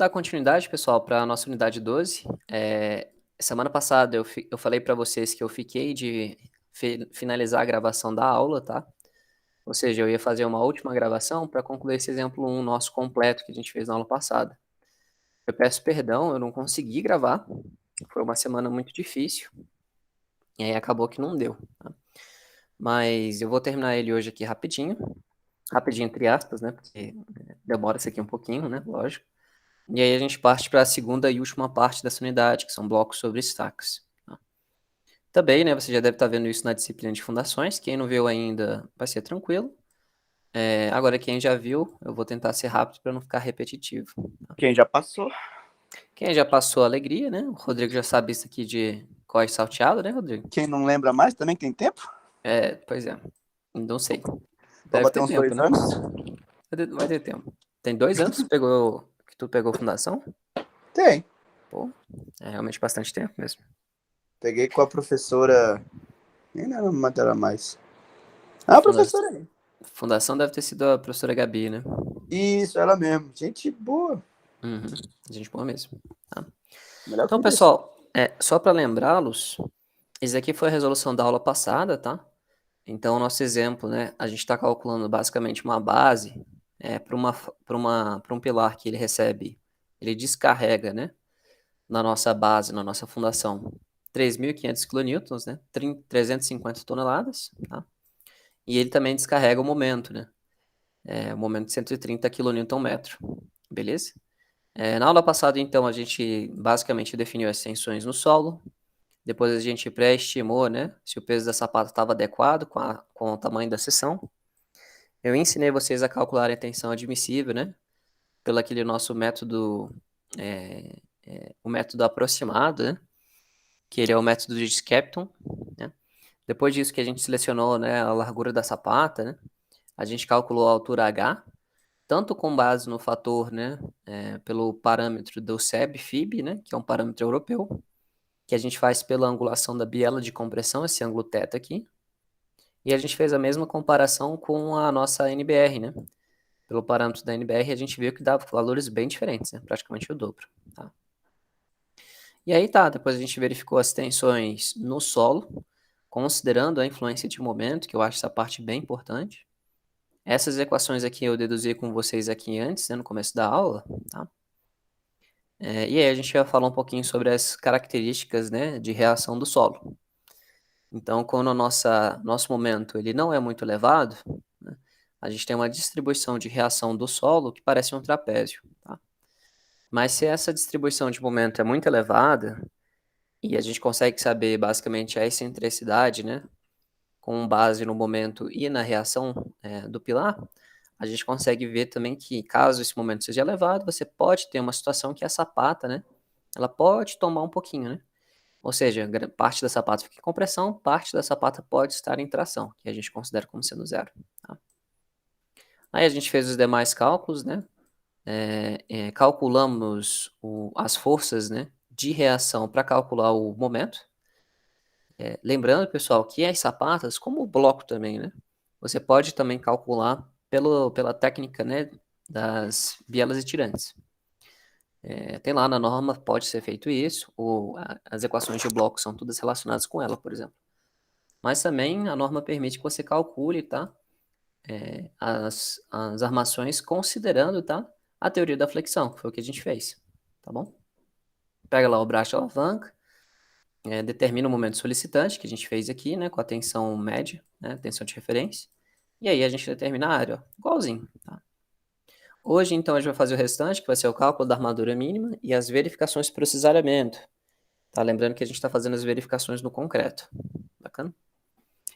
dar continuidade, pessoal, para a nossa unidade 12. Semana passada eu falei para vocês que eu fiquei de finalizar a gravação da aula, tá? Ou seja, eu ia fazer uma última gravação para concluir esse exemplo 1 nosso completo que a gente fez na aula passada. Eu peço perdão, eu não consegui gravar, foi uma semana muito difícil, e aí acabou que não deu, tá? Mas eu vou terminar ele hoje aqui rapidinho, rapidinho entre aspas, né? Porque demora isso aqui um pouquinho, né? Lógico. E aí a gente parte para a segunda e última parte dessa unidade, que são blocos sobre stacks, tá? Também, né, você já deve estar vendo isso na disciplina de fundações. Quem não viu ainda vai ser tranquilo. Agora, quem já viu, eu vou tentar ser rápido para não ficar repetitivo. Quem já passou? Quem já passou a alegria, né? O Rodrigo já sabe isso aqui de cós salteado, né, Rodrigo? Quem não lembra mais também tem tempo? Pois é. Não sei. Pra Deve bater ter uns tempo, 2 né? anos? Vai ter tempo. Tem 2 anos que tu pegou fundação? Tem. Pô, é realmente bastante tempo mesmo. Peguei com a professora. Nem lembro a matéria mais. Ah, a Funda- professora aí. Fundação deve ter sido a professora Gabi, né? Isso, ela mesmo. Gente boa. Uhum. Gente boa mesmo. Tá? Melhor que Então, me deixou. pessoal, só para lembrá-los, esse aqui foi a resolução da aula passada, tá? Então, o nosso exemplo, né? A gente está calculando basicamente uma base para um pilar que ele recebe, ele descarrega, né? Na nossa base, na nossa fundação, 3.500 kilonewtons, né? 350 toneladas, tá? E ele também descarrega o momento, né? O momento de 130 kN metro, beleza? Na aula passada, então, a gente basicamente definiu as tensões no solo, depois a gente pré-estimou, né, se o peso da sapata estava adequado com o tamanho da seção. Eu ensinei vocês a calcular a tensão admissível, né, pelo aquele nosso método, o método aproximado, né, que ele é o método de Skepton, né. Depois disso que a gente selecionou, né, a largura da sapata, né, a gente calculou a altura H, tanto com base no fator, né, pelo parâmetro do SEB-FIB, né, que é um parâmetro europeu, que a gente faz pela angulação da biela de compressão, esse ângulo θ aqui, e a gente fez a mesma comparação com a nossa NBR, né, pelo parâmetro da NBR a gente viu que dava valores bem diferentes, né, praticamente o dobro, tá? E aí tá, depois a gente verificou as tensões no solo, considerando a influência de momento, que eu acho essa parte bem importante. Essas equações aqui eu deduzi com vocês aqui antes, né, no começo da aula, tá? E aí a gente vai falar um pouquinho sobre as características, né, de reação do solo. Então, quando o nosso momento ele não é muito elevado, né, a gente tem uma distribuição de reação do solo que parece um trapézio, tá? Mas se essa distribuição de momento é muito elevada, e a gente consegue saber basicamente a excentricidade, né, com base no momento e na reação do pilar, a gente consegue ver também que, caso esse momento seja elevado, você pode ter uma situação que a sapata, né, ela pode tomar um pouquinho, né? Ou seja, parte da sapata fica em compressão, parte da sapata pode estar em tração, que a gente considera como sendo zero, tá? Aí a gente fez os demais cálculos, né? Calculamos as forças, né, de reação para calcular o momento. Lembrando, pessoal, que as sapatas, como o bloco também, né? Você pode também calcular pela técnica, né, das bielas e tirantes. Tem lá na norma, pode ser feito isso, ou as equações de bloco são todas relacionadas com ela, por exemplo. Mas também a norma permite que você calcule, tá? As armações considerando, tá? A teoria da flexão, que foi o que a gente fez, tá bom? Pega lá o braço de alavanca, determina o momento solicitante, que a gente fez aqui, né? Com a tensão média, né? Tensão de referência. E aí a gente determina a área, ó, igualzinho, tá? Hoje, então, a gente vai fazer o restante, que vai ser o cálculo da armadura mínima e as verificações para o cisalhamento. Tá? Lembrando que a gente está fazendo as verificações no concreto. Bacana?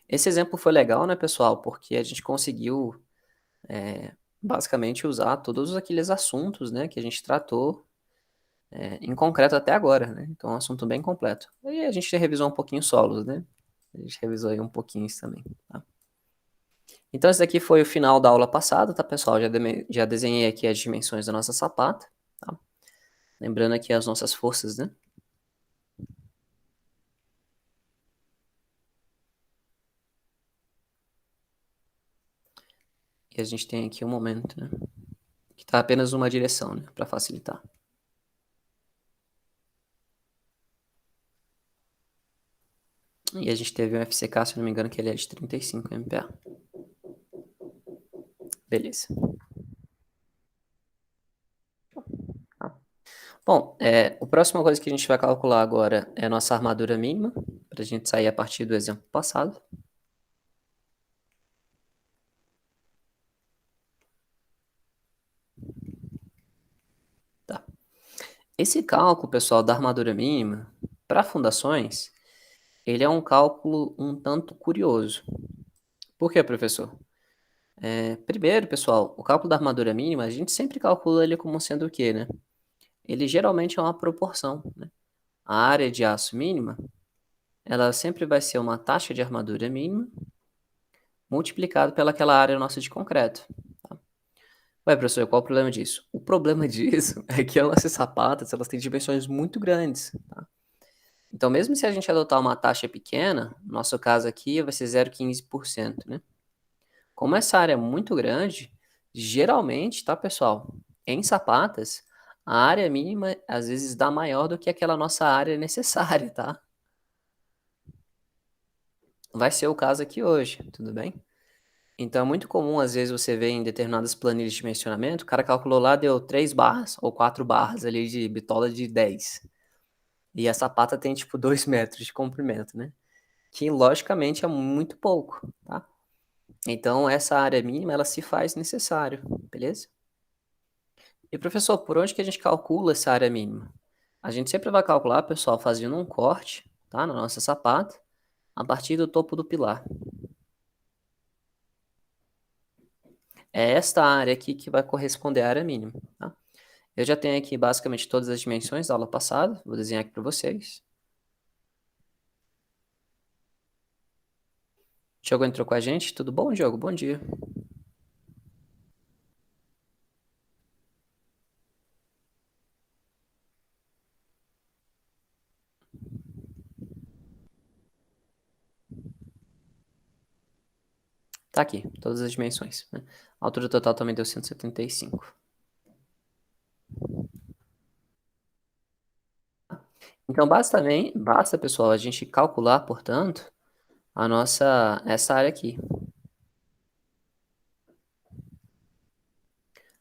Esse exemplo foi legal, né, pessoal? Porque a gente conseguiu basicamente usar todos aqueles assuntos, né, que a gente tratou em concreto até agora, né? Então é um assunto bem completo. E a gente revisou um pouquinho solos, né? A gente revisou aí um pouquinho isso também, tá? Então esse daqui foi o final da aula passada, tá, pessoal? Já desenhei aqui as dimensões da nossa sapata, tá? Lembrando aqui as nossas forças, né? E a gente tem aqui um momento, né? Que tá apenas uma direção, né? Para facilitar. E a gente teve um FCK, se não me engano, que ele é de 35 MPa. Beleza. Tá. Bom, a próxima coisa que a gente vai calcular agora é a nossa armadura mínima, para a gente sair a partir do exemplo passado. Tá. Esse cálculo, pessoal, da armadura mínima, para fundações, ele é um cálculo um tanto curioso. Por quê, professor? Primeiro, pessoal, o cálculo da armadura mínima, a gente sempre calcula ele como sendo o quê, né? Ele geralmente é uma proporção, né? A área de aço mínima, ela sempre vai ser uma taxa de armadura mínima multiplicado pelaquela área nossa de concreto. Tá? Ué, professor, qual o problema disso? O problema disso é que as nossas sapatas, elas têm dimensões muito grandes, tá? Então, mesmo se a gente adotar uma taxa pequena, no nosso caso aqui vai ser 0,15%, né? Como essa área é muito grande, geralmente, tá, pessoal? Em sapatas, a área mínima às vezes dá maior do que aquela nossa área necessária, tá? Vai ser o caso aqui hoje, tudo bem? Então é muito comum, às vezes, você ver em determinadas planilhas de dimensionamento, o cara calculou lá, deu 3 barras ou 4 barras ali de bitola de 10. E a sapata tem, tipo, 2 metros de comprimento, né? Que, logicamente, é muito pouco, tá? Então, essa área mínima, ela se faz necessário, beleza? E, professor, por onde que a gente calcula essa área mínima? A gente sempre vai calcular, pessoal, fazendo um corte, tá? Na nossa sapata, a partir do topo do pilar. É esta área aqui que vai corresponder à área mínima, tá? Eu já tenho aqui basicamente todas as dimensões da aula passada, vou desenhar aqui para vocês. Diogo entrou com a gente, tudo bom, Diogo? Bom dia. Tá aqui, todas as dimensões, né? A altura total também deu 175. Então, basta, pessoal, a gente calcular, portanto, essa área aqui.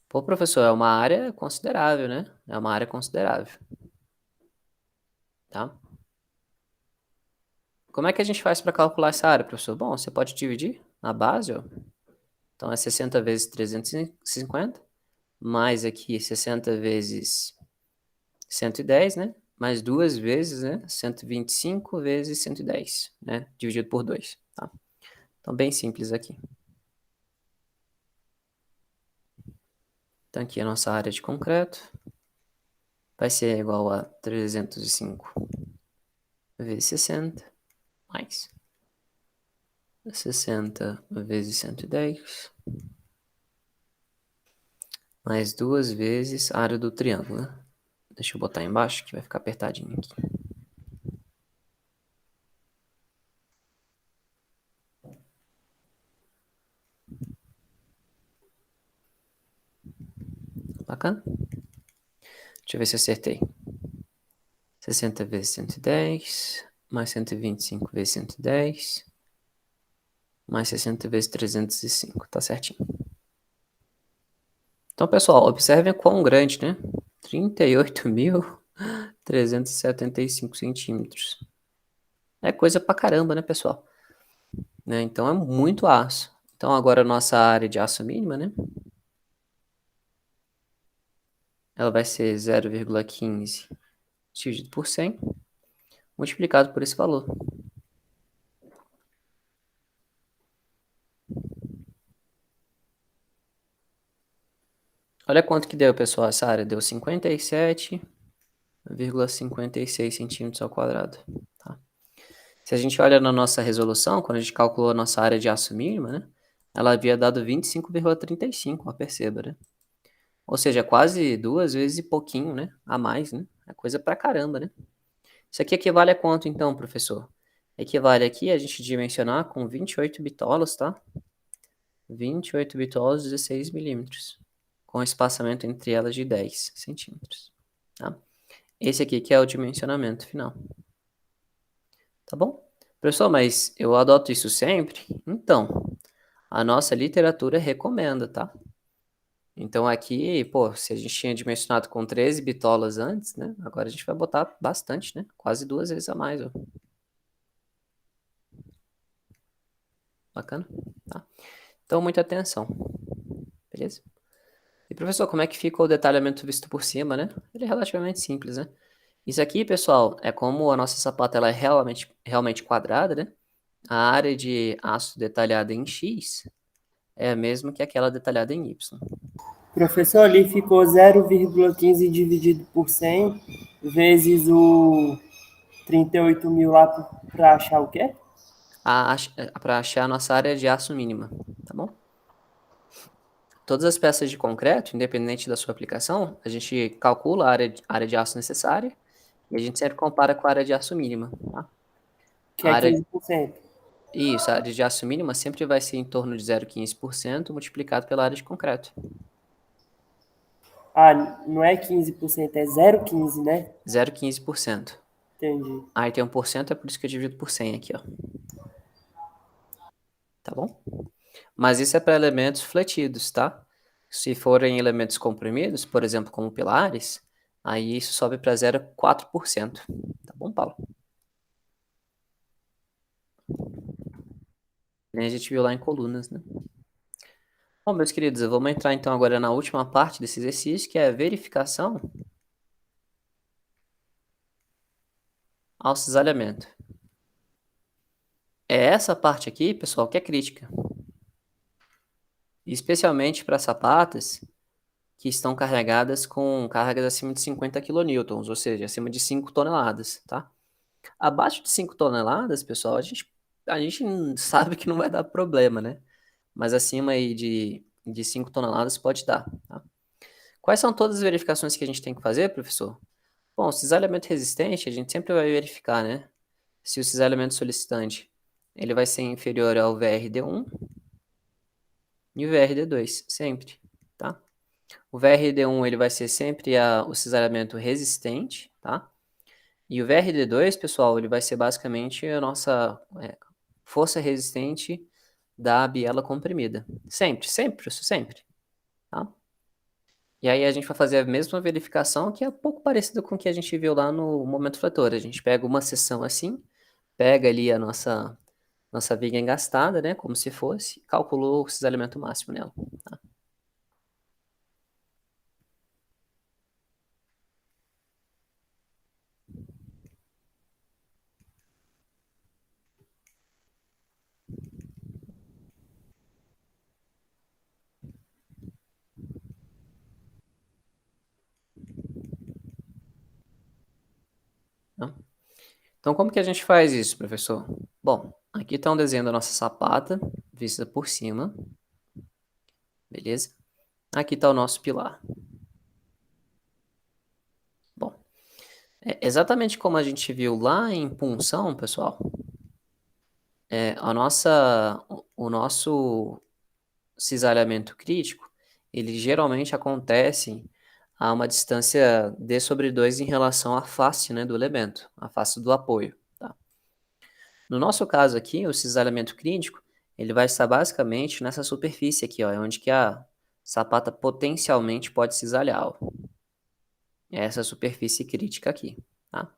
Pô, professor, é uma área considerável, né? É uma área considerável, tá? Como é que a gente faz para calcular essa área, professor? Bom, você pode dividir na base, ó. Então, é 60 vezes 350, mais aqui 60 vezes 110, né? Mais duas vezes, né? 125 vezes 110, né? Dividido por 2, tá? Então, bem simples aqui. Então, aqui a nossa área de concreto vai ser igual a 305 vezes 60, mais 60 vezes 110, mais duas vezes a área do triângulo, né? Deixa eu botar embaixo que vai ficar apertadinho aqui. Bacana? Deixa eu ver se acertei. 60 vezes 110, mais 125 vezes 110, mais 60 vezes 305, tá certinho. Então, pessoal, observem quão grande, né? 38.375 centímetros. É coisa pra caramba, né, pessoal? Né? Então, é muito aço. Então, agora a nossa área de aço mínima, né? Ela vai ser 0,15 dividido por 100, multiplicado por esse valor. Olha quanto que deu, pessoal, essa área. Deu 57,56 centímetros ao quadrado. Tá? Se a gente olha na nossa resolução, quando a gente calculou a nossa área de aço mínima, né? Ela havia dado 25,35, ó, perceba, né? Ou seja, quase duas vezes e pouquinho, né? A mais, né? É coisa pra caramba, né? Isso aqui equivale a quanto, então, professor? Equivale aqui a gente dimensionar com 28 bitolas, tá? 28 bitolas, 16 milímetros, com espaçamento entre elas de 10 centímetros, tá? Esse aqui que é o dimensionamento final, tá bom? Professor, mas eu adoto isso sempre? Então, a nossa literatura recomenda, tá? Então aqui, pô, se a gente tinha dimensionado com 13 bitolas antes, né? Agora a gente vai botar bastante, né? Quase 2 vezes a mais, ó. Bacana? Tá? Então, muita atenção. Beleza? E professor, como é que fica o detalhamento visto por cima, né? Ele é relativamente simples, né? Isso aqui, pessoal, é como a nossa sapata ela é realmente quadrada, né? A área de aço detalhada em X é a mesma que aquela detalhada em Y. Professor, ali ficou 0,15 dividido por 100 vezes o 38 mil lá para achar o quê? Para achar a nossa área de aço mínima, tá bom? Todas as peças de concreto, independente da sua aplicação, a gente calcula a área de aço necessária e a gente sempre compara com a área de aço mínima, tá? Que A é área, 15%. isso, a área de aço mínima sempre vai ser em torno de 0,15% multiplicado pela área de concreto. Ah, não é 15%, é 0,15, né? 0,15%. Entendi. Aí tem 1%, é por isso que eu divido por 100 aqui, ó. Tá bom? Mas isso é para elementos fletidos, tá? Se forem elementos comprimidos, por exemplo, como pilares, aí isso sobe para 0,4%. Tá bom, Paulo? Nem a gente viu lá em colunas, né? Bom, meus queridos, vamos entrar então agora na última parte desse exercício, que é a verificação ao cisalhamento. É essa parte aqui, pessoal, que é crítica. Especialmente para sapatas que estão carregadas com cargas acima de 50 quilonewtons, ou seja, acima de 5 toneladas, tá? Abaixo de 5 toneladas, pessoal, a gente sabe que não vai dar problema, né? Mas acima aí de 5 toneladas pode dar, tá? Quais são todas as verificações que a gente tem que fazer, professor? Bom, o cisalhamento resistente, a gente sempre vai verificar, né? Se o cisalhamento solicitante ele vai ser inferior ao VRD1 e o VRD2, sempre, tá? O VRD1 ele vai ser sempre o cisalhamento resistente, tá? E o VRD2, pessoal, ele vai ser basicamente a nossa força resistente da biela comprimida. Sempre, sempre, isso sempre, tá? E aí a gente vai fazer a mesma verificação que é um pouco parecida com o que a gente viu lá no momento fletor. A gente pega uma seção assim, pega ali a nossa viga engastada, né, como se fosse, calculou o cisalhamento máximo nela. Tá? Tá? Então, como que a gente faz isso, professor? Bom, aqui está um desenho da nossa sapata, vista por cima, beleza? Aqui está o nosso pilar. Bom, exatamente como a gente viu lá em punção, pessoal, o nosso cisalhamento crítico, ele geralmente acontece a uma distância d sobre 2 em relação à face, né, do elemento, à face do apoio. Tá? No nosso caso aqui, o cisalhamento crítico, ele vai estar basicamente nessa superfície aqui, ó, é onde que a sapata potencialmente pode cisalhar. Ó. É essa superfície crítica aqui. Tá?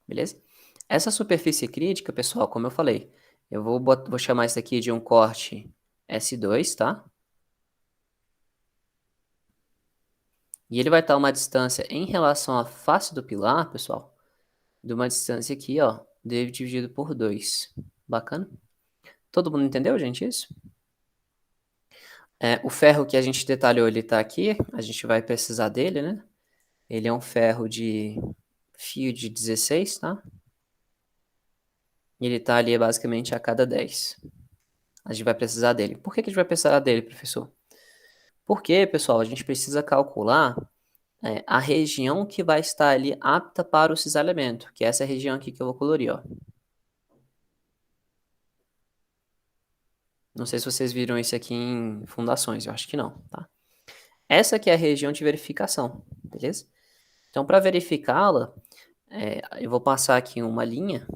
Beleza? Essa superfície crítica, pessoal, como eu falei, eu vou chamar isso aqui de um corte S2, tá? E ele vai estar a uma distância em relação à face do pilar, pessoal, de uma distância aqui, ó, d dividido por 2. Bacana? Todo mundo entendeu, gente, isso? O ferro que a gente detalhou, ele tá aqui, a gente vai precisar dele, né? Ele é um ferro de fio de 16, tá? E ele tá ali basicamente a cada 10. A gente vai precisar dele. Por que que a gente vai precisar dele, professor? Porque, pessoal, a gente precisa calcular a região que vai estar ali apta para o cisalhamento, que é essa região aqui que eu vou colorir, ó. Não sei se vocês viram isso aqui em fundações, eu acho que não, tá? Essa aqui é a região de verificação, beleza? Então, para verificá-la, eu vou passar aqui uma linha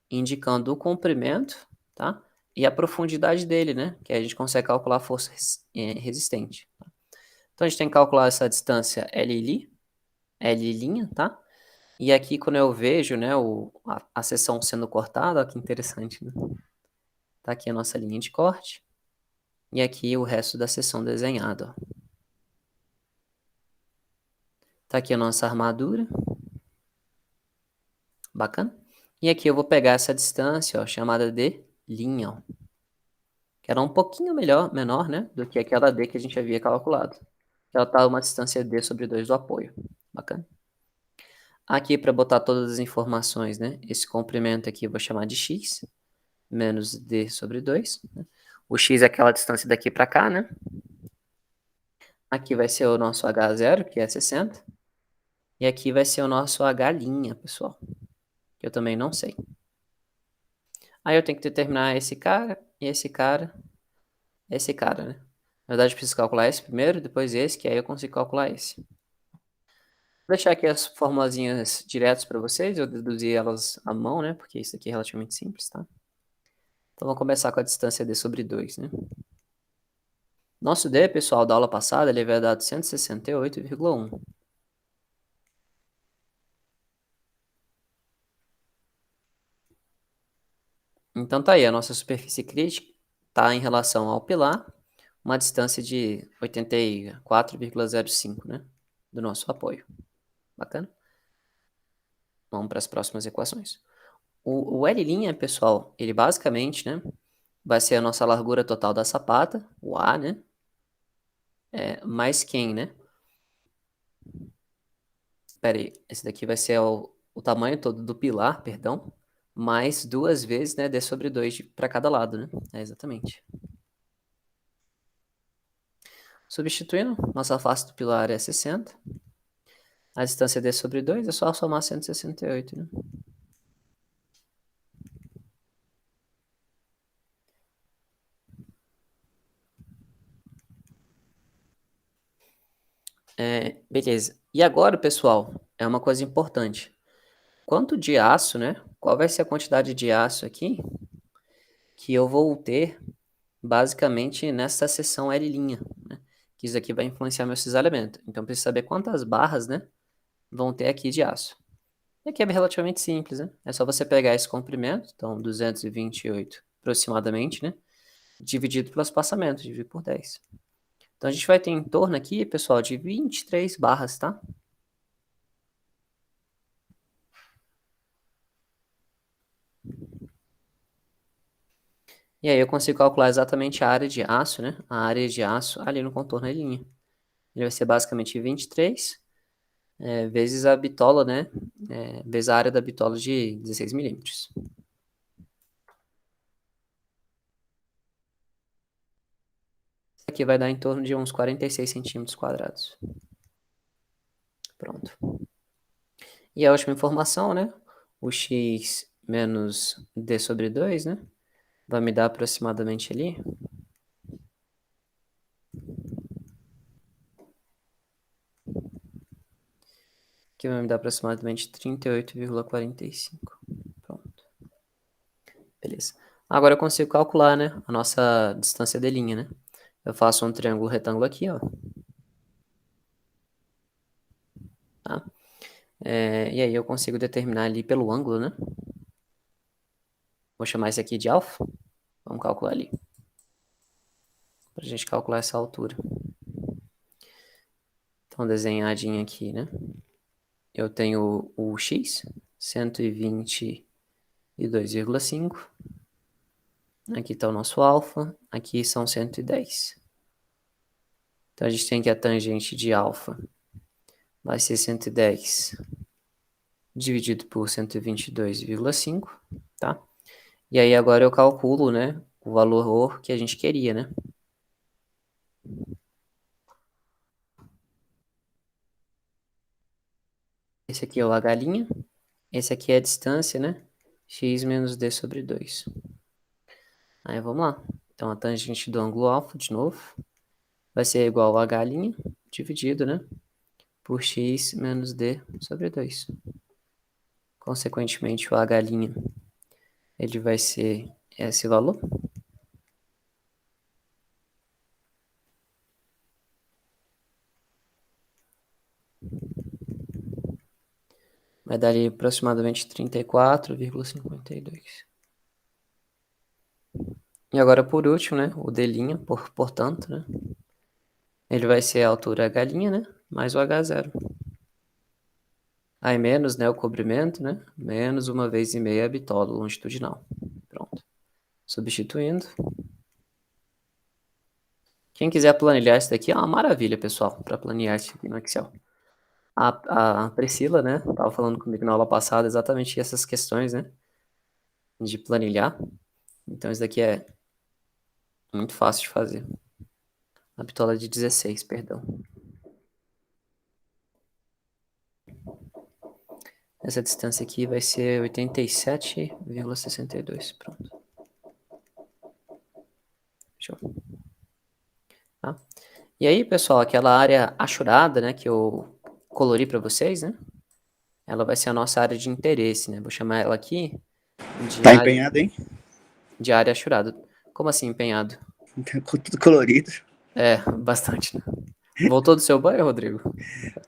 indicando o comprimento, tá? E a profundidade dele, né? Que aí a gente consegue calcular a força resistente. Tá? Então, a gente tem que calcular essa distância L', tá? E aqui, quando eu vejo, né, a seção sendo cortada, ó, que interessante, né? Tá aqui a nossa linha de corte. E aqui o resto da seção desenhada, ó. Tá aqui a nossa armadura. Bacana? E aqui eu vou pegar essa distância, ó, chamada de linha, ó, que era um pouquinho menor, né, do que aquela D que a gente havia calculado. Ela está a uma distância D sobre 2 do apoio. Bacana? Aqui, para botar todas as informações, né, esse comprimento aqui eu vou chamar de x, menos D sobre 2. Né? O x é aquela distância daqui para cá, né? Aqui vai ser o nosso H0, que é 60. E aqui vai ser o nosso H', pessoal, que eu também não sei. Aí eu tenho que determinar esse cara, e esse cara, né? Na verdade, eu preciso calcular esse primeiro, depois esse, que aí eu consigo calcular esse. Vou deixar aqui as formulazinhas diretas para vocês, eu deduzi elas à mão, né? Porque isso aqui é relativamente simples, tá? Então, vamos começar com a distância d sobre 2, né? Nosso d, pessoal, da aula passada, ele havia dado 168,1. Então, tá aí, a nossa superfície crítica está em relação ao pilar, uma distância de 84,05, né? Do nosso apoio. Bacana? Vamos para as próximas equações. O L', pessoal, ele basicamente, né, vai ser a nossa largura total da sapata, o A, né, mais quem, né? Espera aí, esse daqui vai ser o tamanho todo do pilar, perdão, mais 2 vezes, né, D sobre 2 para cada lado, né? Exatamente. Substituindo, nossa face do pilar é 60. A distância D sobre 2 é só somar 168, né? Beleza. E agora, pessoal, é uma coisa importante. Quanto de aço, né? Qual vai ser a quantidade de aço aqui que eu vou ter basicamente nessa seção L', né? Que isso aqui vai influenciar meu cisalhamento. Então, preciso saber quantas barras, né, vão ter aqui de aço. E aqui é relativamente simples, né? É só você pegar esse comprimento, então 228 aproximadamente, né? Dividido pelos espaçamentos, dividir por 10. Então, a gente vai ter em torno aqui, pessoal, de 23 barras, tá? E aí eu consigo calcular exatamente a área de aço, né? A área de aço ali no contorno da linha. Ele vai ser basicamente 23 vezes a bitola, né? Vezes a área da bitola de 16 milímetros. Isso aqui vai dar em torno de uns 46 centímetros quadrados. Pronto. E a última informação, né? O x menos d sobre 2, né? Vai me dar aproximadamente ali. Que vai me dar aproximadamente 38,45. Pronto. Beleza. Agora eu consigo calcular, né? A nossa distância de linha, né? Eu faço um triângulo retângulo aqui, ó. Tá? E aí eu consigo determinar ali pelo ângulo, né? Vou chamar esse aqui de alfa. Vamos calcular ali. Para a gente calcular essa altura. Então, desenhadinho aqui, né? Eu tenho o x, 122,5. Aqui está o nosso alfa. Aqui são 110. Então, a gente tem que a tangente de alfa vai ser 110 dividido por 122,5, tá? E aí agora eu calculo, né, o valor que a gente queria, né? Esse aqui é o H', esse aqui é a distância, né? X menos D sobre 2. Aí vamos lá. Então a tangente do ângulo alfa, de novo, vai ser igual a H' dividido, né? por x menos d sobre 2. Consequentemente, o h', ele vai ser esse valor. Vai dar ali aproximadamente 34,52. E agora, por último, né, o d', portanto, né, ele vai ser a altura h', né, mais o h0. Aí menos, né, o comprimento, né, menos 1/2 a bitola longitudinal. Pronto. Substituindo. Quem quiser planilhar isso daqui é uma maravilha, pessoal, para planilhar isso aqui no Excel. A Priscila, né, estava falando comigo na aula passada exatamente essas questões, né, de planilhar. Então, isso daqui é muito fácil de fazer. A bitola de 16, perdão. Essa distância aqui vai ser 87,62. Pronto. Show. Tá? E aí, pessoal, aquela área achurada, né, que eu colori para vocês, né? Ela vai ser a nossa área de interesse, né? Vou chamar ela aqui Tá empenhado, hein? de área achurada. Como assim empenhado? Tudo colorido. É, bastante, né? Voltou do seu banho, Rodrigo?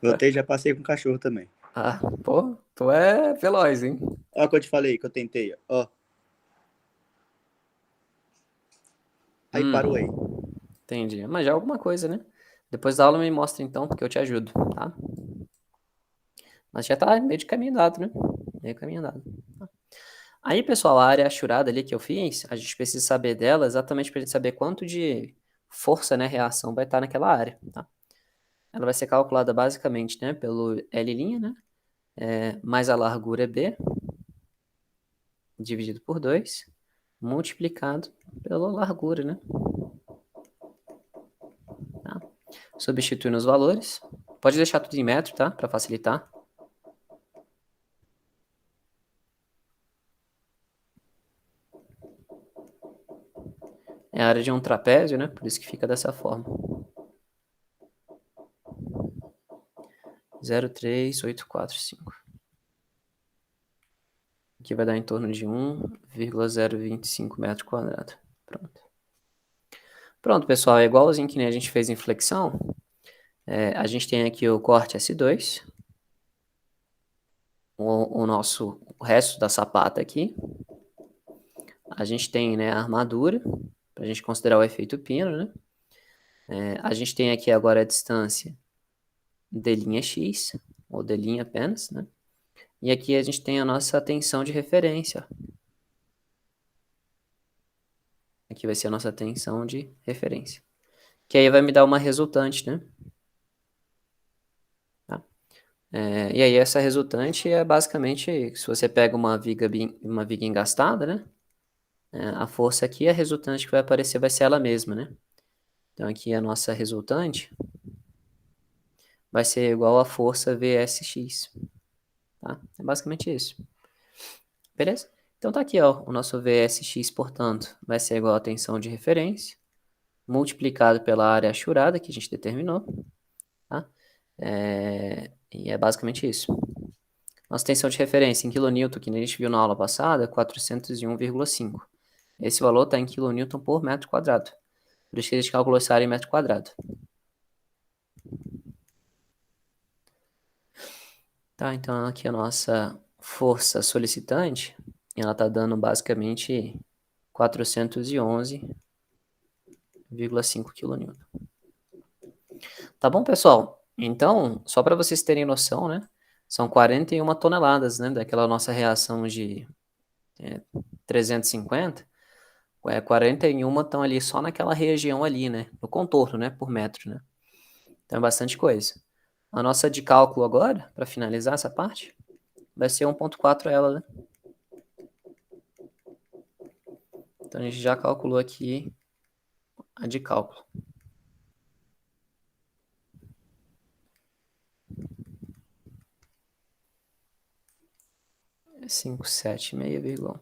Voltei, já passei com o cachorro também. Ah, pô, tu é veloz, hein? Olha o que eu te falei, que eu tentei, ó. Aí parou aí. Entendi. Mas já é alguma coisa, né? Depois da aula me mostra então, porque eu te ajudo, tá? Mas já tá meio de caminho andado, né? Meio caminho andado. Tá? Aí, pessoal, a área achurada ali que eu fiz, a gente precisa saber dela exatamente pra gente saber quanto de força, né, reação vai estar naquela área, tá? Ela vai ser calculada basicamente, né, pelo L', né? Mais a largura B, dividido por 2, multiplicado pela largura, né? Tá? Substituindo os valores. Pode deixar tudo em metro, tá? Para facilitar. É a área de um trapézio, né? Por isso que fica dessa forma. 0,3845. Aqui vai dar em torno de 1,025 metros quadrados. Pronto. Pronto, pessoal. É igualzinho que nem a gente fez em flexão. A gente tem aqui o corte S2. O resto da sapata aqui. A gente tem, né, a armadura, para a gente considerar o efeito pino, né? A gente tem aqui agora a distância d'X, ou D' apenas, né? E aqui a gente tem a nossa tensão de referência. Aqui vai ser a nossa tensão de referência. Que aí vai me dar uma resultante, né? Tá? E aí essa resultante é basicamente, se você pega uma viga engastada, né? A força aqui, a resultante que vai aparecer vai ser ela mesma, né? Então aqui a nossa resultante vai ser igual a força VSX. Tá? É basicamente isso. Beleza? Então tá aqui, ó, o nosso VSX, portanto, vai ser igual a tensão de referência, multiplicado pela área achurada, que a gente determinou, tá? E é basicamente isso. Nossa tensão de referência em kN, que a gente viu na aula passada, é 401,5. Esse valor está em kN por metro quadrado. Por isso que a gente calculou essa área em metro quadrado. Tá, então aqui a nossa força solicitante, ela está dando basicamente 411,5 kN. Tá bom, pessoal? Então, só para vocês terem noção, né? São 41 toneladas, né? Daquela nossa reação de 350. 41 estão ali só naquela região ali, né? No contorno, né? Por metro, né? Então é bastante coisa. A nossa de cálculo agora, para finalizar essa parte, vai ser 1,4 ela, né? Então a gente já calculou aqui a de cálculo. É 576,1.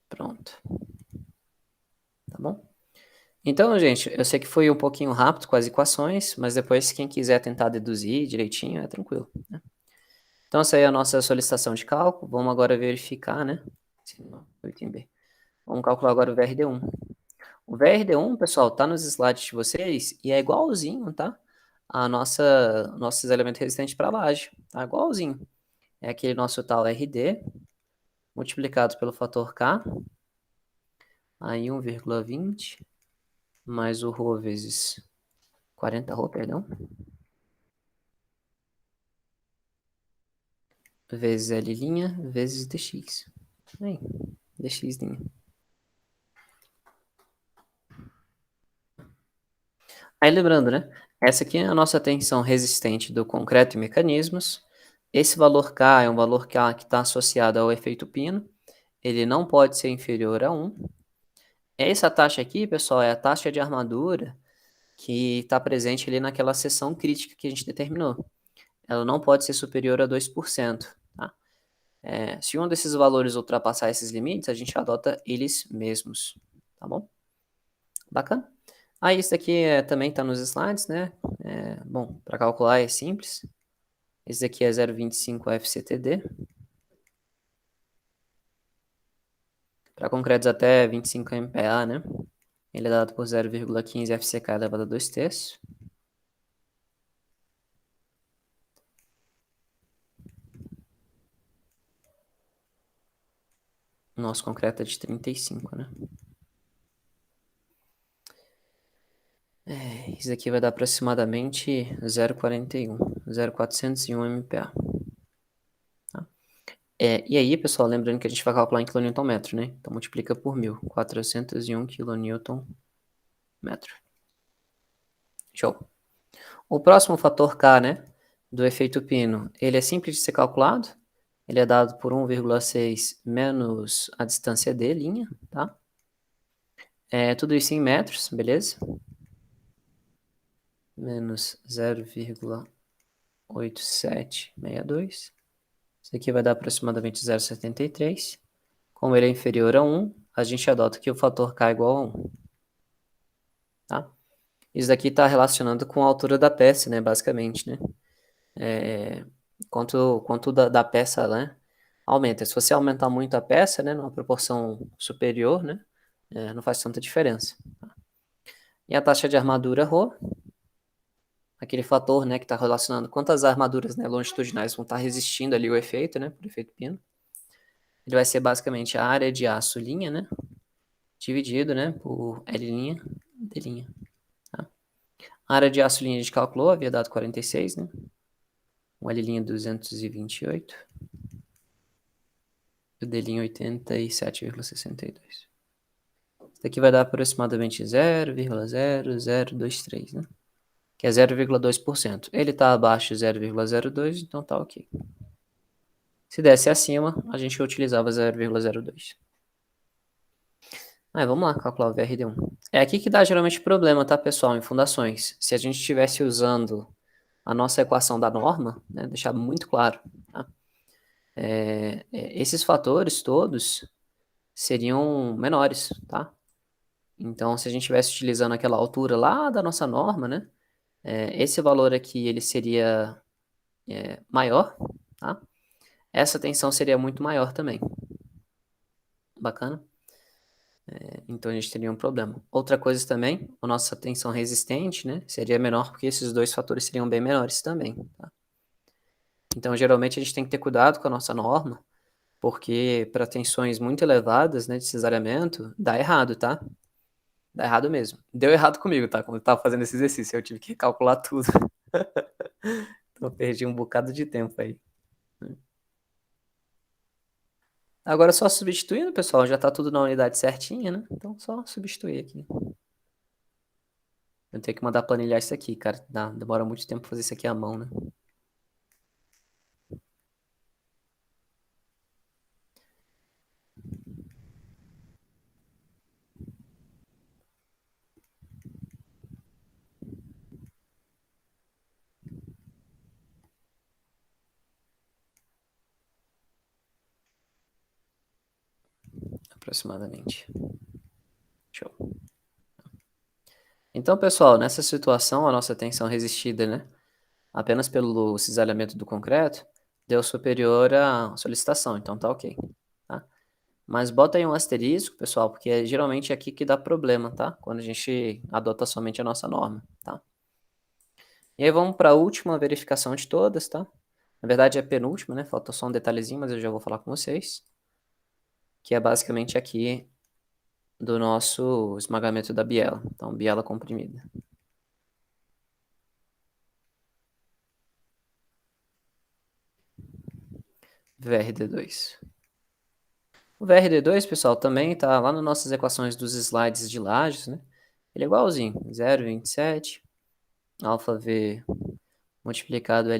Pronto. Tá bom? Então, gente, eu sei que foi um pouquinho rápido com as equações, mas depois quem quiser tentar deduzir direitinho, é tranquilo, né? Então, essa aí é a nossa solicitação de cálculo. Vamos agora verificar, né? Vamos calcular agora o VRD1. O VRD1, pessoal, tá nos slides de vocês e é igualzinho, tá? A nossos elementos resistentes para laje, tá? Igualzinho. É aquele nosso tal RD multiplicado pelo fator K, aí 1,20 mais o ρ vezes 40ρ, perdão, vezes L' vezes dx. Aí, dx'. Aí lembrando, né? Essa aqui é a nossa tensão resistente do concreto e mecanismos. Esse valor K é um valor K que está associado ao efeito pino. Ele não pode ser inferior a 1. Essa taxa aqui, pessoal, é a taxa de armadura que está presente ali naquela seção crítica que a gente determinou. Ela não pode ser superior a 2%. Tá? Se um desses valores ultrapassar esses limites, a gente adota eles mesmos. Tá bom? Bacana? Aí, isso daqui também está nos slides, né? Bom, para calcular é simples. Esse daqui é 0,25 FCTD. Para concretos até 25 MPa, né? Ele é dado por 0,15 FCK elevado a 2 terços. Nosso concreto é de 35, né? Isso aqui vai dar aproximadamente 0,41, 0,401 MPa. Tá? E aí, pessoal, lembrando que a gente vai calcular em kNm, né? Então, multiplica por 1.000, 401 kNm. Show. O próximo fator K, né, do efeito pino, ele é simples de ser calculado. Ele é dado por 1,6 menos a distância d', tá? Tudo isso em metros, beleza? Menos 0,8762. Isso aqui vai dar aproximadamente 0,73. Como ele é inferior a 1, a gente adota que o fator K é igual a 1. Tá? Isso daqui está relacionando com a altura da peça, né, basicamente, né? Quanto da peça, né, aumenta. Se você aumentar muito a peça, né, numa proporção superior, né, não faz tanta diferença. Tá? E a taxa de armadura ρ, aquele fator, né, que está relacionando quantas armaduras, né, longitudinais vão estar resistindo ali o efeito, né, por efeito pino. Ele vai ser basicamente a área de aço linha, né, dividido, né, por L', D'. Tá? A área de aço linha a gente calculou, havia dado 46, né, o L' 228, e o D' 87,62. Isso daqui vai dar aproximadamente 0,0023, né? Que é 0,2%. Ele está abaixo de 0,02, então tá ok. Se desse acima, a gente utilizava 0,02. Vamos lá, calcular o VRD1. É aqui que dá geralmente problema, tá, pessoal, em fundações. Se a gente estivesse usando a nossa equação da norma, né, deixar muito claro, tá? Esses fatores todos seriam menores, tá? Então, se a gente estivesse utilizando aquela altura lá da nossa norma, né, esse valor aqui ele seria maior, tá? Essa tensão seria muito maior também. Bacana? Então a gente teria um problema. Outra coisa também, a nossa tensão resistente, né, seria menor porque esses dois fatores seriam bem menores também, tá? Então, geralmente a gente tem que ter cuidado com a nossa norma, porque para tensões muito elevadas, né, de cesariamento, dá errado, tá? Dá errado mesmo. Deu errado comigo, tá? Quando eu tava fazendo esse exercício, eu tive que calcular tudo. Então, eu perdi um bocado de tempo aí. Agora, só substituindo, pessoal, já tá tudo na unidade certinha, né? Então, só substituir aqui. Eu tenho que mandar planilhar isso aqui, cara. Demora muito tempo fazer isso aqui à mão, né? Aproximadamente. Show. Então, pessoal, nessa situação, a nossa tensão resistida, né, apenas pelo cisalhamento do concreto, deu superior à solicitação, então tá ok, tá? Mas bota aí um asterisco, pessoal, porque é geralmente aqui que dá problema, tá? Quando a gente adota somente a nossa norma, tá? E aí vamos para a última verificação de todas, tá? Na verdade é a penúltima, né? Falta só um detalhezinho, mas eu já vou falar com vocês. Que é basicamente aqui do nosso esmagamento da biela. Então, biela comprimida. VRD2. O VRD2, pessoal, também está lá nas nossas equações dos slides de Lages, né? Ele é igualzinho, 0,27, alfa V multiplicado L'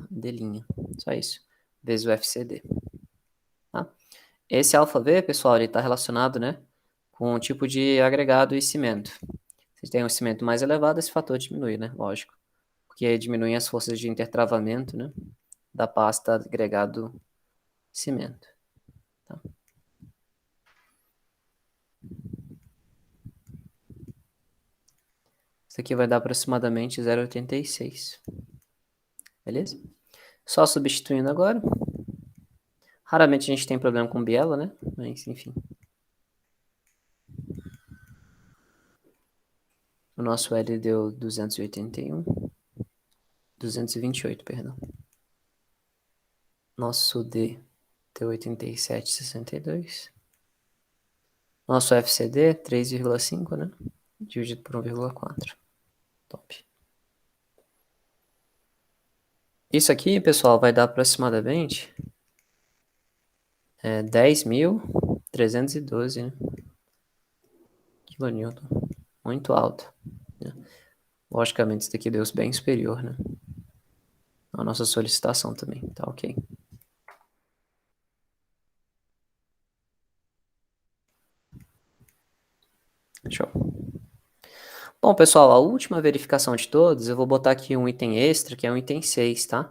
D'. Só isso, vezes o FCD. Tá? Esse alfa V, pessoal, ele está relacionado, né, com o tipo de agregado e cimento. Se tem um cimento mais elevado, esse fator diminui, né? Lógico. Porque diminuem as forças de intertravamento, né? Da pasta agregado cimento. Tá? Isso aqui vai dar aproximadamente 0,86. Beleza? Só substituindo agora. Raramente a gente tem problema com biela, né? Mas, enfim. O nosso L deu 281. 228, perdão. Nosso D deu 87,62. Nosso FCD, 3,5, né? Dividido por 1,4. Top. Isso aqui, pessoal, vai dar aproximadamente 10.312, né? Kilonewton. Muito alto. Né? Logicamente, isso daqui deu bem superior, né? A nossa solicitação também, tá ok. Show. Bom, pessoal, a última verificação de todos, eu vou botar aqui um item extra, que é um item 6, tá?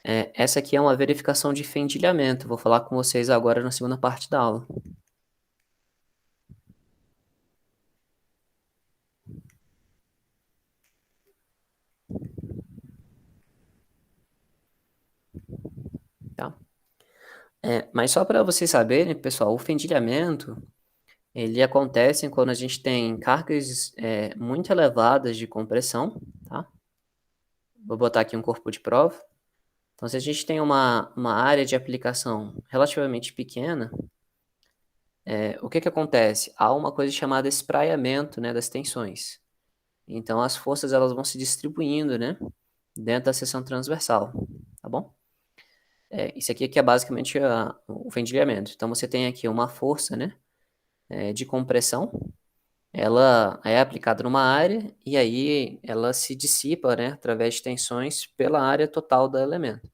Essa aqui é uma verificação de fendilhamento. Vou falar com vocês agora na segunda parte da aula. Tá? Mas só para vocês saberem, pessoal, o fendilhamento, ele acontece quando a gente tem cargas muito elevadas de compressão, tá? Vou botar aqui um corpo de prova. Então, se a gente tem uma área de aplicação relativamente pequena, o que acontece? Há uma coisa chamada espraiamento, né, das tensões. Então, as forças elas vão se distribuindo, né, dentro da seção transversal, tá bom? Isso aqui que é basicamente o fendilhamento. Então, você tem aqui uma força, né, de compressão, ela é aplicada numa área e aí ela se dissipa, né, através de tensões pela área total do elemento.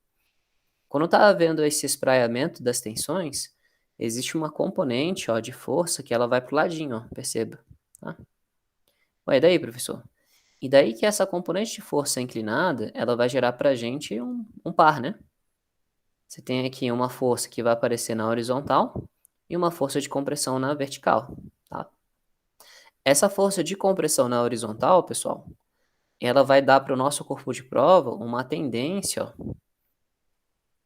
Quando está havendo esse espraiamento das tensões, existe uma componente, ó, de força que ela vai para o ladinho, ó, perceba. Tá? Ué, e daí, professor? E daí que essa componente de força inclinada, ela vai gerar para a gente um par, né? Você tem aqui uma força que vai aparecer na horizontal e uma força de compressão na vertical, tá? Essa força de compressão na horizontal, pessoal, ela vai dar para o nosso corpo de prova uma tendência, ó,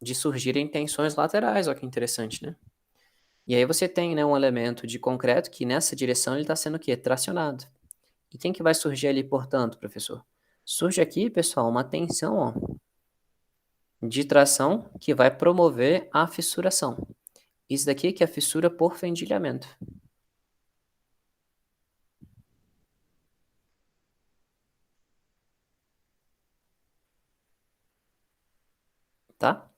de surgirem tensões laterais, olha que interessante, né? E aí você tem, né, um elemento de concreto que nessa direção ele está sendo o quê? Tracionado. E quem que vai surgir ali, portanto, professor? Surge aqui, pessoal, uma tensão, ó, de tração que vai promover a fissuração. Isso daqui que é a fissura por fendilhamento. Tá?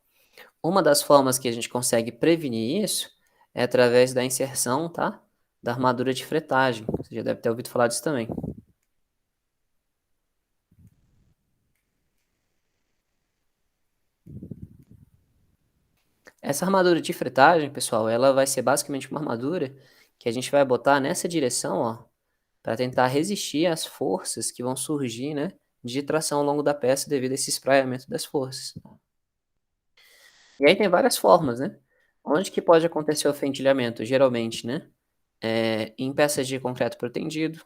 Uma das formas que a gente consegue prevenir isso é através da inserção, tá? Da armadura de fretagem. Você já deve ter ouvido falar disso também. Essa armadura de fretagem, pessoal, ela vai ser basicamente uma armadura que a gente vai botar nessa direção, ó, para tentar resistir às forças que vão surgir, né, de tração ao longo da peça devido a esse espraiamento das forças. E aí tem várias formas, né? Onde que pode acontecer o fendilhamento? Geralmente, né, em peças de concreto protendido,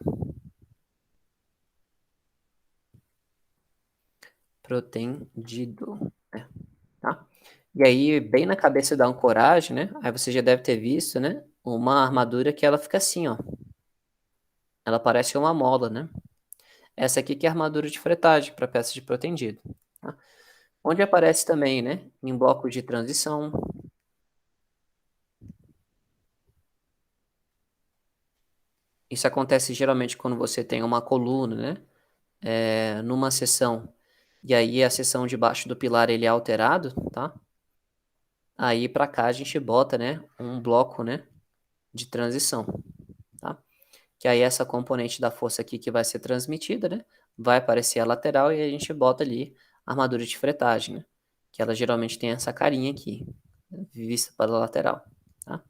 protendido, né, tá? E aí, bem na cabeça da ancoragem, né, aí você já deve ter visto, né, uma armadura que ela fica assim, ó. Ela parece uma mola, né? Essa aqui que é a armadura de fretagem para peças de protendido, tá? Onde aparece também, né, em blocos de transição. Isso acontece geralmente quando você tem uma coluna, né, numa seção, e aí a seção de baixo do pilar ele é alterado, tá? Aí para cá a gente bota, né, um bloco, né, de transição, tá? Que aí essa componente da força aqui que vai ser transmitida, né, vai aparecer a lateral e a gente bota ali a armadura de fretagem, né? Que ela geralmente tem essa carinha aqui, né, vista para a lateral, tá?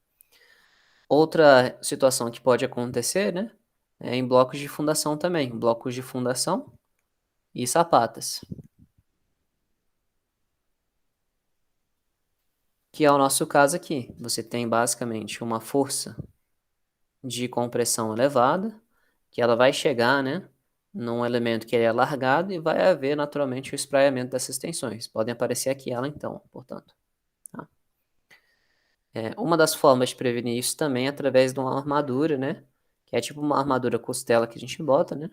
Outra situação que pode acontecer, né, é em blocos de fundação também, blocos de fundação e sapatas. Que é o nosso caso aqui. Você tem basicamente uma força de compressão elevada, que ela vai chegar, né, num elemento que ele é largado e vai haver naturalmente o espraiamento dessas tensões. Podem aparecer aqui ela então, portanto. Tá? Uma das formas de prevenir isso também é através de uma armadura, né, que é tipo uma armadura costela que a gente bota, né,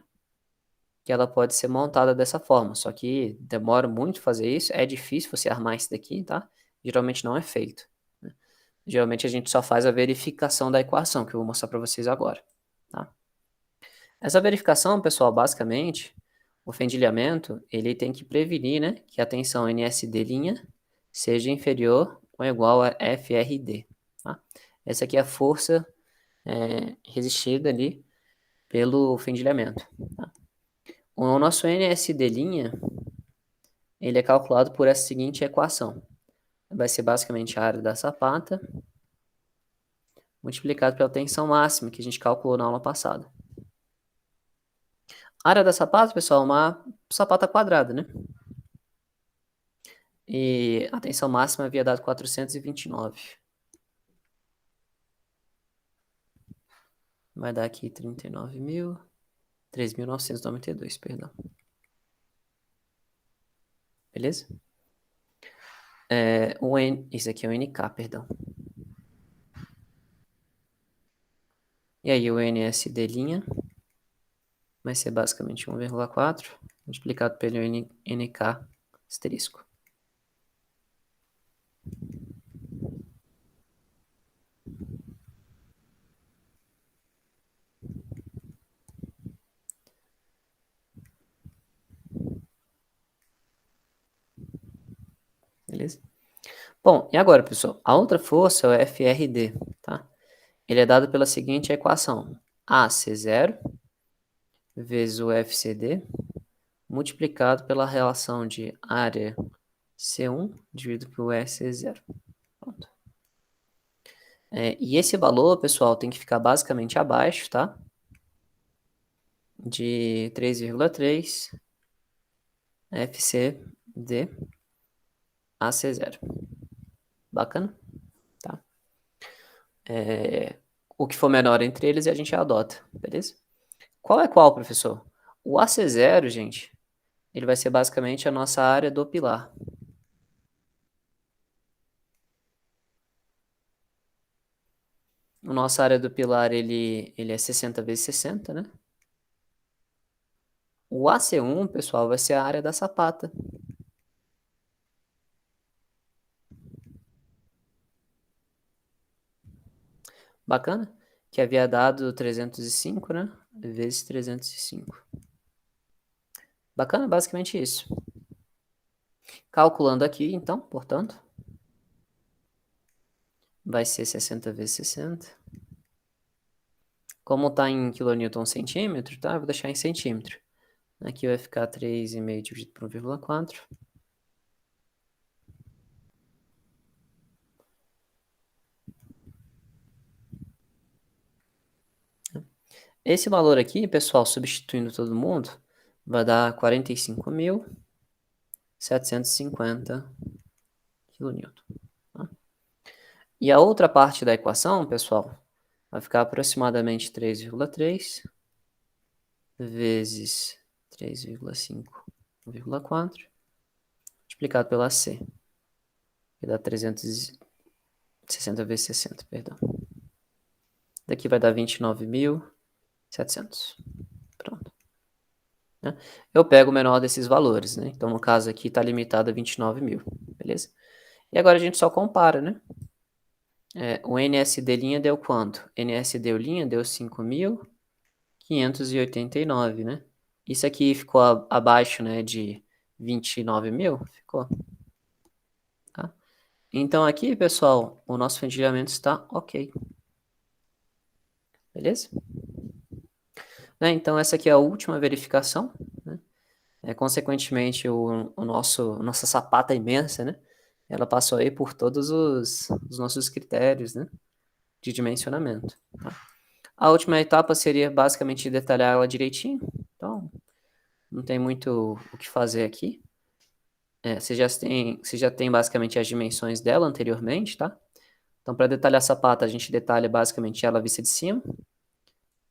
que ela pode ser montada dessa forma, só que demora muito fazer isso, é difícil você armar isso daqui, tá? Geralmente não é feito. Né? Geralmente a gente só faz a verificação da equação, que eu vou mostrar para vocês agora, tá? Essa verificação, pessoal, basicamente, o fendilhamento, ele tem que prevenir, né, que a tensão NSD' seja inferior ou igual a FRD, tá? Essa aqui é a força resistida ali pelo fendilhamento, tá? O nosso NSD', ele é calculado por essa seguinte equação. Vai ser basicamente a área da sapata multiplicado pela tensão máxima que a gente calculou na aula passada. A área da sapata, pessoal, é uma sapata quadrada, né? E a tensão máxima havia dado 429. Vai dar aqui 3.992, perdão. Beleza? Isso aqui é o NK, perdão. E aí o NSD' vai ser basicamente 1,4 multiplicado pelo NK asterisco. Beleza? Bom, e agora, pessoal? A outra força é o FRD, tá? Ele é dado pela seguinte equação. AC0 vezes o FCD multiplicado pela relação de área C1 dividido por SC0. Pronto. E esse valor, pessoal, tem que ficar basicamente abaixo, tá? De 3,3 FCD AC0. Bacana? Tá? O que for menor entre eles a gente adota, beleza? Qual é qual, professor? O AC0, gente, ele vai ser basicamente a nossa área do pilar. A nossa área do pilar, ele é 60 vezes 60, né? O AC1, pessoal, vai ser a área da sapata. Bacana? Que havia dado 305, né? Vezes 305. Bacana, basicamente isso. Calculando aqui, então, portanto, vai ser 60 vezes 60. Como está em kN centímetro, tá? Eu vou deixar em centímetro. Aqui vai ficar 3,5 dividido por 1,4. Esse valor aqui, pessoal, substituindo todo mundo, vai dar 45.750 kN. Tá? E a outra parte da equação, pessoal, vai ficar aproximadamente 3,3 vezes 3,5, 1,4 multiplicado pela C, que dá 360 vezes 60, perdão. Daqui vai dar 29.700. Pronto. Né? Eu pego o menor desses valores, né? Então, no caso aqui, está limitado a 29 mil, beleza? E agora a gente só compara, né? O NSD' deu quanto? NSD' deu 5.589, né? Isso aqui ficou abaixo, né, de 29 mil? Ficou. Tá? Então aqui, pessoal, o nosso fundilamento está ok. Beleza? Né? Então essa aqui é a última verificação, né? Consequentemente, nossa sapata imensa, né? Ela passou aí por todos os nossos critérios, né? De dimensionamento. Tá? A última etapa seria basicamente detalhar ela direitinho. Então, não tem muito o que fazer aqui. Você já tem basicamente as dimensões dela anteriormente, tá? Então, para detalhar a sapata, a gente detalha basicamente ela à vista de cima.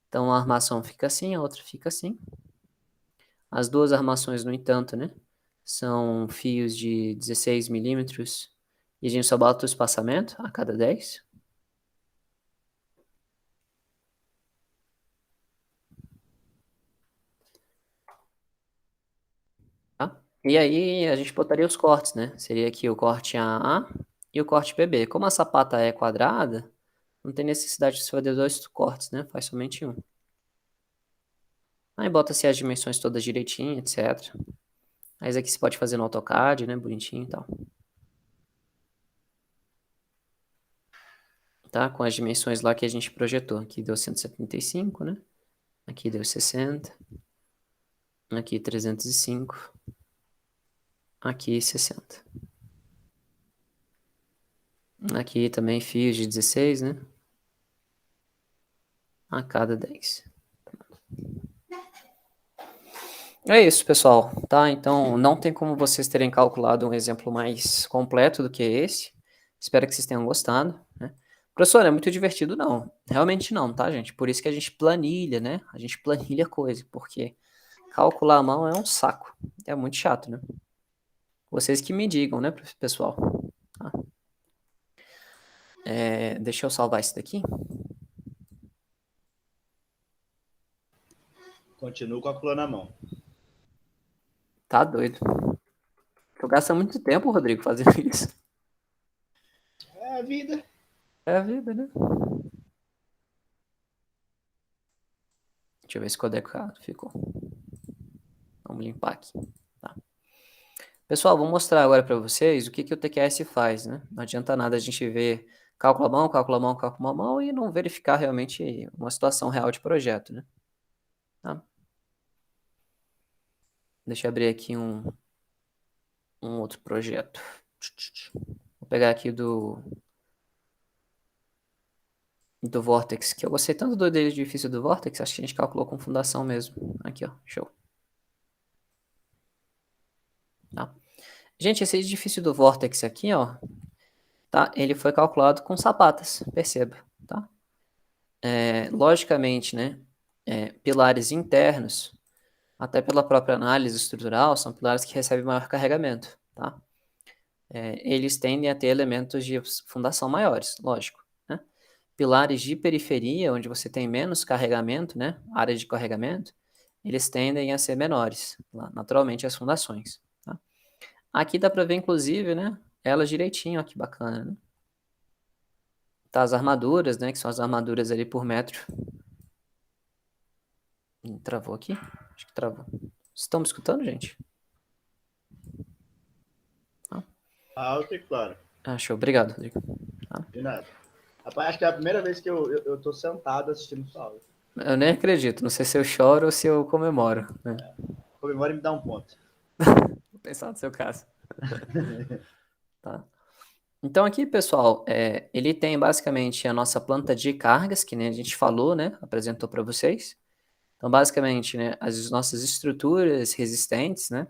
Então, a armação fica assim, a outra fica assim. As duas armações, no entanto, né? São fios de 16 milímetros e a gente só bota o espaçamento a cada 10. Tá? E aí a gente botaria os cortes, né? Seria aqui o corte AA e o corte PB. Como a sapata é quadrada, não tem necessidade de se fazer dois cortes, né? Faz somente um. Aí bota-se as dimensões todas direitinho, etc. Aí isso aqui você pode fazer no AutoCAD, né? Bonitinho e tal. Tá? Com as dimensões lá que a gente projetou. Aqui deu 175, né? Aqui deu 60. Aqui 305. Aqui 60. Aqui também fios de 16, né? A cada 10. É isso, pessoal, tá? Então, não tem como vocês terem calculado um exemplo mais completo do que esse. Espero que vocês tenham gostado, né? Professor, é muito divertido? Não. Realmente não, tá, gente? Por isso que a gente planilha, né? A gente planilha coisa, porque calcular à mão é um saco. É muito chato, né? Vocês que me digam, né, pessoal? Tá? Deixa eu salvar isso daqui. Continuo calculando a mão. Tá doido. Tô gastando muito tempo, Rodrigo, fazendo isso. É a vida. É a vida, né? Deixa eu ver se ficou adequado. Ficou. Vamos limpar aqui. Tá. Pessoal, vou mostrar agora para vocês o que o TQS faz, né? Não adianta nada a gente ver cálculo à mão, cálculo à mão, cálculo à mão e não verificar realmente uma situação real de projeto, né? Tá? Deixa eu abrir aqui um outro projeto. Vou pegar aqui do Vortex, que eu gostei tanto do edifício do Vortex, acho que a gente calculou com fundação mesmo. Aqui, ó, show. Tá? Gente, esse edifício do Vortex aqui, ó, tá? Ele foi calculado com sapatas, perceba, tá? Logicamente, né? Pilares internos, até pela própria análise estrutural, são pilares que recebem maior carregamento, tá? Eles tendem a ter elementos de fundação maiores, lógico, né? Pilares de periferia, onde você tem menos carregamento, né? Áreas de carregamento, eles tendem a ser menores, naturalmente, as fundações, tá? Aqui dá para ver, inclusive, né? Elas direitinho, ó, que bacana, né? Tá, as armaduras, né? Que são as armaduras ali por metro. Travou aqui? Acho que travou. Vocês estão me escutando, gente? Alto e claro. Show. Obrigado, Rodrigo. De nada. Rapaz, acho que é a primeira vez que eu tô sentado assistindo sua aula. Eu nem acredito. Não sei se eu choro ou se eu comemoro, né? Comemora e me dá um ponto. Vou pensar no seu caso. Tá. Então aqui, pessoal, ele tem basicamente a nossa planta de cargas, que nem a gente falou, né? Apresentou para vocês. Então, basicamente, né, as nossas estruturas resistentes, né?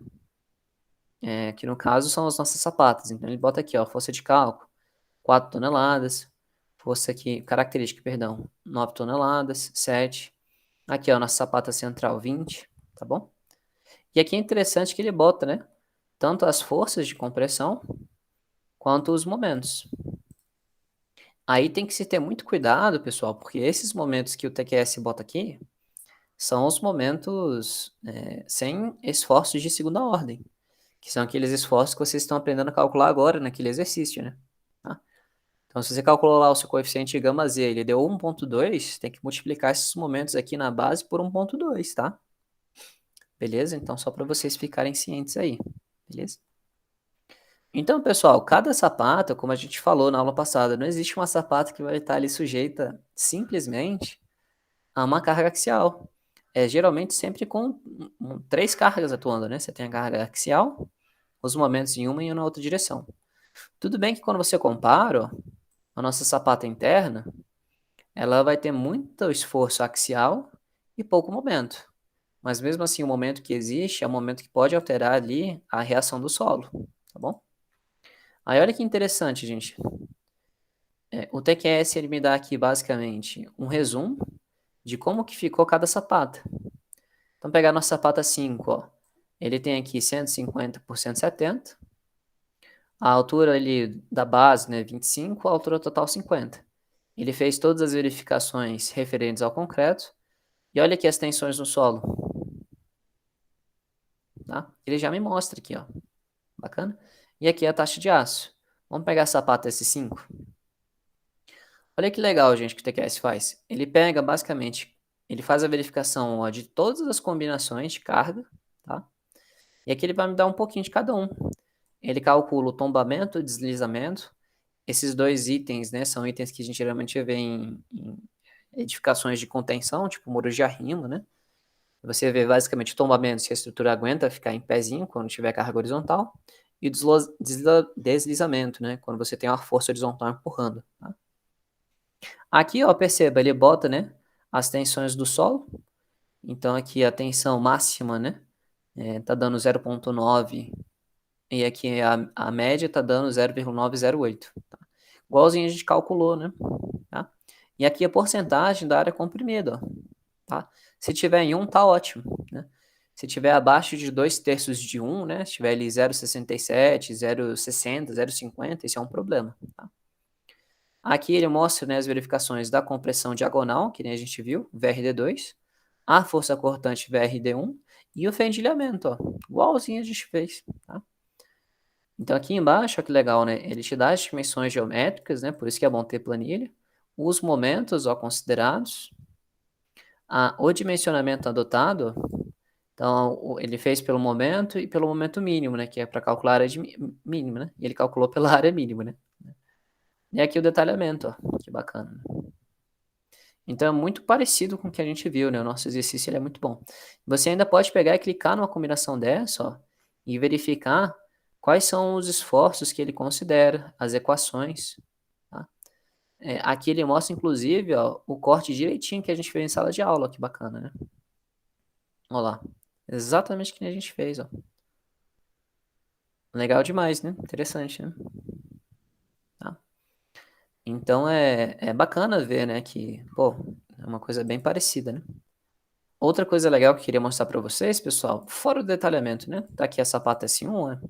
Que no caso são as nossas sapatas. Então, ele bota aqui, ó, força de cálculo, 4 toneladas. Força aqui, característica, perdão, 9 toneladas, 7. Aqui, ó, nossa sapata central, 20, tá bom? E aqui é interessante que ele bota, né? tanto as forças de compressão quanto os momentos. Aí tem que se ter muito cuidado, pessoal, porque esses momentos que o TQS bota aqui são os momentos sem esforços de segunda ordem, que são aqueles esforços que vocês estão aprendendo a calcular agora naquele exercício, né? Tá? Então, se você calculou lá o seu coeficiente de gama Z, ele deu 1,2, tem que multiplicar esses momentos aqui na base por 1,2, tá? Beleza? Então, só para vocês ficarem cientes aí, beleza? Então, pessoal, cada sapata, como a gente falou na aula passada, não existe uma sapata que vai estar ali sujeita simplesmente a uma carga axial. É geralmente sempre com três cargas atuando, né? Você tem a carga axial, os momentos em uma e na outra direção. Tudo bem que quando você compara, ó, a nossa sapata interna, ela vai ter muito esforço axial e pouco momento. Mas mesmo assim, o momento que existe é um momento que pode alterar ali a reação do solo, tá bom? Aí olha que interessante, gente. O TQS ele me dá aqui basicamente um resumo de como que ficou cada sapata. Então, pegar nossa sapata 5, ó, ele tem aqui 150 por 170. A altura ali da base, né, 25, a altura total 50. Ele fez todas as verificações referentes ao concreto. E olha aqui as tensões no solo. Tá? Ele já me mostra aqui, ó. Bacana? E aqui a taxa de aço. Vamos pegar a sapata S5. Olha que legal, gente, que o TQS faz. Ele pega, basicamente, ele faz a verificação ó, de todas as combinações de carga, tá? E aqui ele vai me dar um pouquinho de cada um. Ele calcula o tombamento e deslizamento. Esses dois itens, né, são itens que a gente geralmente vê em edificações de contenção, tipo muros de arrimo, né? Você vê basicamente o tombamento, se a estrutura aguenta ficar em pezinho quando tiver carga horizontal, e o deslizamento, né, quando você tem uma força horizontal empurrando. Tá? Aqui, ó, perceba, ele bota, né, as tensões do solo. Então aqui a tensão máxima, né, tá dando 0,9 e aqui a média tá dando 0,908. Tá? Igualzinho a gente calculou, né? Tá? E aqui a porcentagem da área comprimida, ó, tá? Se tiver em 1, tá ótimo, né? Se tiver abaixo de 2/3 de 1, né? Se tiver ali 0,67, 0,60, 0,50, isso é um problema, tá? Aqui ele mostra, né, as verificações da compressão diagonal, que nem a gente viu, VRD2, a força cortante VRD1 e o fendilhamento, ó, igualzinho a gente fez, tá? Então aqui embaixo, olha que legal, né? Ele te dá as dimensões geométricas, né? Por isso que é bom ter planilha. Os momentos, ó, considerados. O dimensionamento adotado, então ele fez pelo momento e pelo momento mínimo, né? Que é para calcular a área mínima, né? E ele calculou pela área mínima, né? E aqui o detalhamento, ó, que bacana. Então é muito parecido com o que a gente viu, né? O nosso exercício ele é muito bom. Você ainda pode pegar e clicar numa combinação dessa, ó, e verificar quais são os esforços que ele considera, as equações. Tá? Aqui ele mostra, inclusive, ó, o corte direitinho que a gente fez em sala de aula, que bacana, né? Olha lá, exatamente o que a gente fez, ó. Legal demais, né? Interessante, né? Tá? Então é bacana ver, né, que, pô, é uma coisa bem parecida, né? Outra coisa legal que eu queria mostrar para vocês, pessoal, fora o detalhamento, né? Tá aqui a sapata S1, né?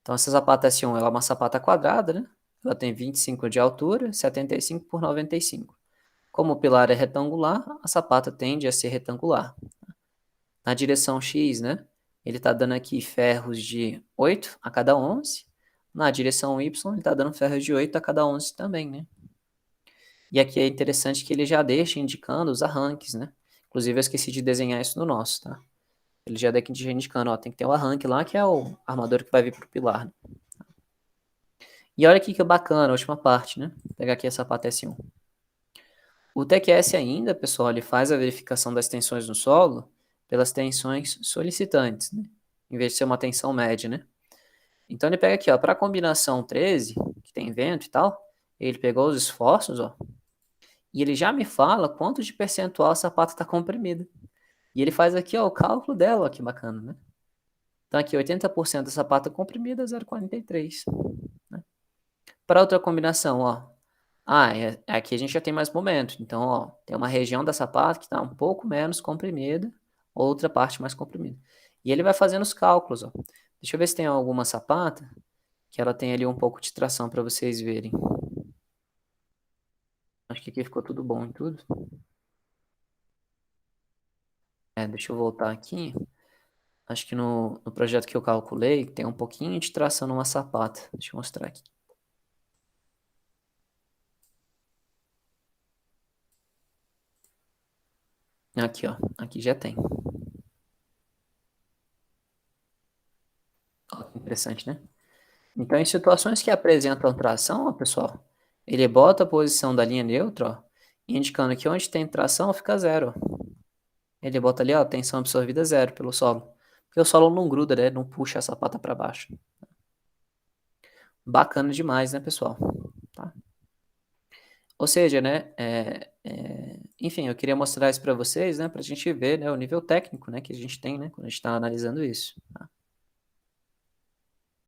Então essa sapata S1 ela é uma sapata quadrada, né? Ela tem 25 de altura, 75 por 95. Como o pilar é retangular, a sapata tende a ser retangular. Na direção X, né? Ele está dando aqui ferros de 8 a cada 11. Na direção Y, ele está dando ferros de 8 a cada 11 também, né? E aqui é interessante que ele já deixa indicando os arranques, né? Inclusive, eu esqueci de desenhar isso no nosso, tá? Ele já deixa indicando, ó, tem que ter o arranque lá, que é o armador que vai vir pro pilar. Né? E olha aqui que bacana, a última parte, né? Vou pegar aqui essa sapata S1. O TQS ainda, pessoal, ele faz a verificação das tensões no solo pelas tensões solicitantes, né? Em vez de ser uma tensão média, né? Então ele pega aqui, ó, para a combinação 13, que tem vento e tal, ele pegou os esforços, ó, e ele já me fala quanto de percentual a sapata está comprimida. E ele faz aqui, ó, o cálculo dela, ó, que bacana, né? Então aqui 80% da sapata comprimida, 0,43. Né? Para outra combinação, ó, aqui a gente já tem mais momento. Então, ó, tem uma região da sapata que está um pouco menos comprimida, outra parte mais comprimida. E ele vai fazendo os cálculos, ó. Deixa eu ver se tem alguma sapata que ela tem ali um pouco de tração para vocês verem. Acho que aqui ficou tudo bom em tudo. Deixa eu voltar aqui. Acho que no projeto que eu calculei, tem um pouquinho de tração numa sapata. Deixa eu mostrar aqui. Aqui, ó. Aqui já tem. Ó, que interessante, né? Então, em situações que apresentam tração, ó, pessoal, ele bota a posição da linha neutra, ó, indicando que onde tem tração fica zero. Ó. Ele bota ali, ó, tensão absorvida zero pelo solo. Porque o solo não gruda, né? Não puxa a sapata para baixo. Bacana demais, né, pessoal? Tá? Ou seja, né, enfim, eu queria mostrar isso para vocês, né, para a gente ver, né, o nível técnico, né, que a gente tem, né, quando a gente está analisando isso.